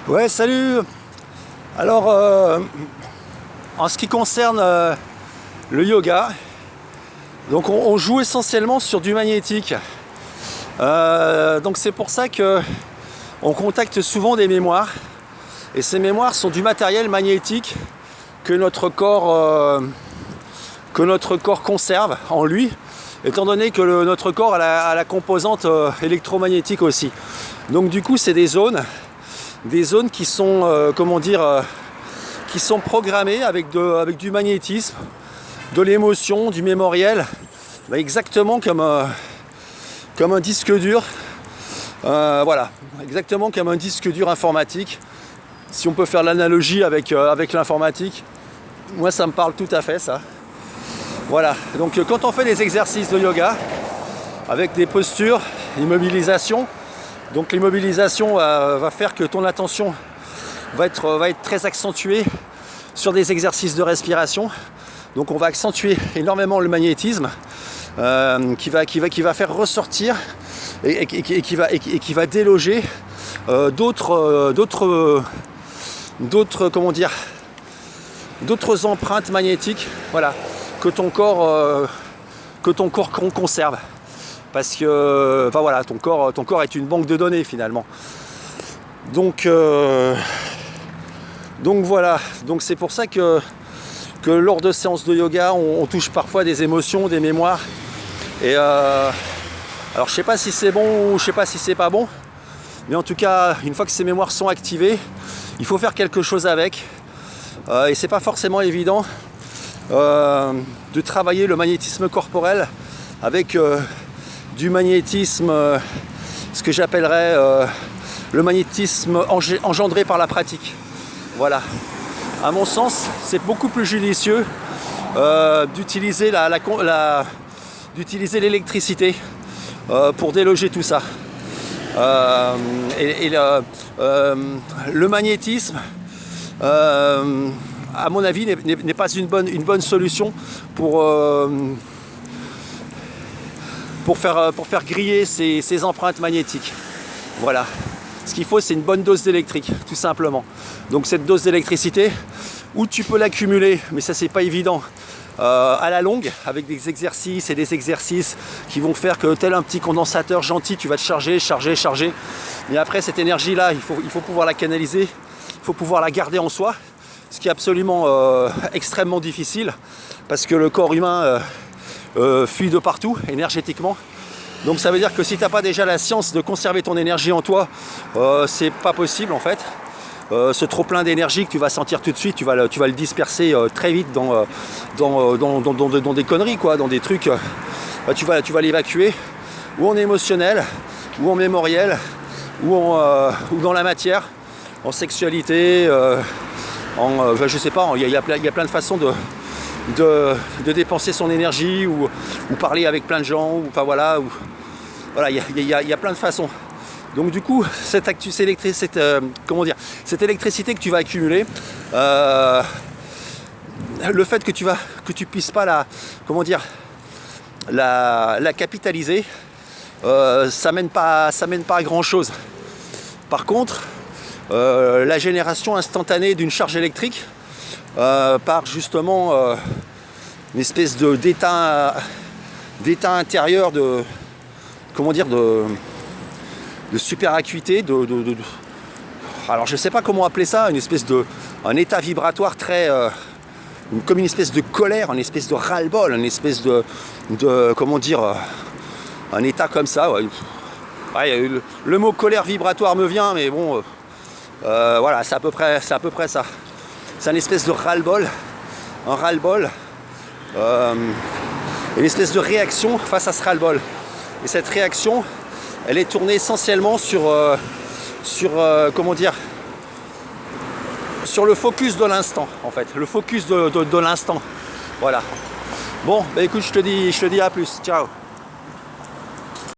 Ouais, salut. Alors, en ce qui concerne le yoga, donc on joue essentiellement sur du magnétique. Donc c'est pour ça que on contacte souvent des mémoires. Et ces mémoires sont du matériel magnétique que notre corps conserve en lui, étant donné que notre corps a la composante électromagnétique aussi. Donc du coup, c'est des zones qui sont, qui sont programmées avec du magnétisme, de l'émotion, du mémoriel, exactement comme un disque dur. Voilà, exactement comme un disque dur informatique. Si on peut faire l'analogie avec l'informatique, moi ça me parle tout à fait ça. Voilà, donc quand on fait des exercices de yoga avec des postures, immobilisation, donc l'immobilisation va faire que ton attention va être très accentuée sur des exercices de respiration. Donc on va accentuer énormément le magnétisme qui va faire ressortir et qui va déloger d'autres empreintes magnétiques, voilà, que ton corps conserve. Parce que enfin voilà, ton corps est une banque de données finalement. Donc voilà, donc c'est pour ça que lors de séances de yoga, on touche parfois des émotions, des mémoires. Et alors je sais pas si c'est bon ou je sais pas si c'est pas bon, mais en tout cas, une fois que ces mémoires sont activées, il faut faire quelque chose avec. Et c'est pas forcément évident de travailler le magnétisme corporel avec du magnétisme, ce que j'appellerais le magnétisme engendré par la pratique. Voilà. À mon sens, c'est beaucoup plus judicieux d'utiliser d'utiliser l'électricité pour déloger tout ça. Le magnétisme, à mon avis, n'est pas une bonne solution pour faire griller ces empreintes magnétiques. Voilà. Ce qu'il faut, c'est une bonne dose d'électrique, tout simplement. Donc cette dose d'électricité, où tu peux l'accumuler, mais ça c'est pas évident, à la longue, avec des exercices et des exercices qui vont faire que tel un petit condensateur gentil, tu vas te charger. Mais après, cette énergie-là, il faut pouvoir la canaliser, il faut pouvoir la garder en soi, ce qui est absolument extrêmement difficile, parce que le corps humain fuit de partout, énergétiquement. Donc ça veut dire que si tu n'as pas déjà la science de conserver ton énergie en toi, c'est pas possible en fait. Ce trop plein d'énergie que tu vas sentir tout de suite, tu vas le disperser très vite dans des conneries, quoi, dans des trucs. Tu vas l'évacuer ou en émotionnel, ou en mémoriel, ou dans la matière, en sexualité, je sais pas, il y a plein de façons de dépenser son énergie ou parler avec plein de gens, ou enfin voilà, voilà, il y a plein de façons. Donc du coup, cette électricité que tu vas accumuler, le fait que tu puisses pas la capitaliser, ça mène pas à grand chose. Par contre, la génération instantanée d'une charge électrique par justement une espèce d'état intérieur de super acuité, alors je sais pas comment appeler ça, un état vibratoire très comme une espèce de colère, une espèce de ras-le-bol, une espèce de un état comme ça, ouais. Ouais, le mot colère vibratoire me vient, mais bon voilà, c'est à peu près ça. C'est une espèce de ras-le-bol, une espèce de réaction face à ce ras-le-bol. Et cette réaction, elle est tournée essentiellement sur le focus de l'instant, en fait, le focus de l'instant. Voilà. Bon, bah écoute, je te dis à plus. Ciao.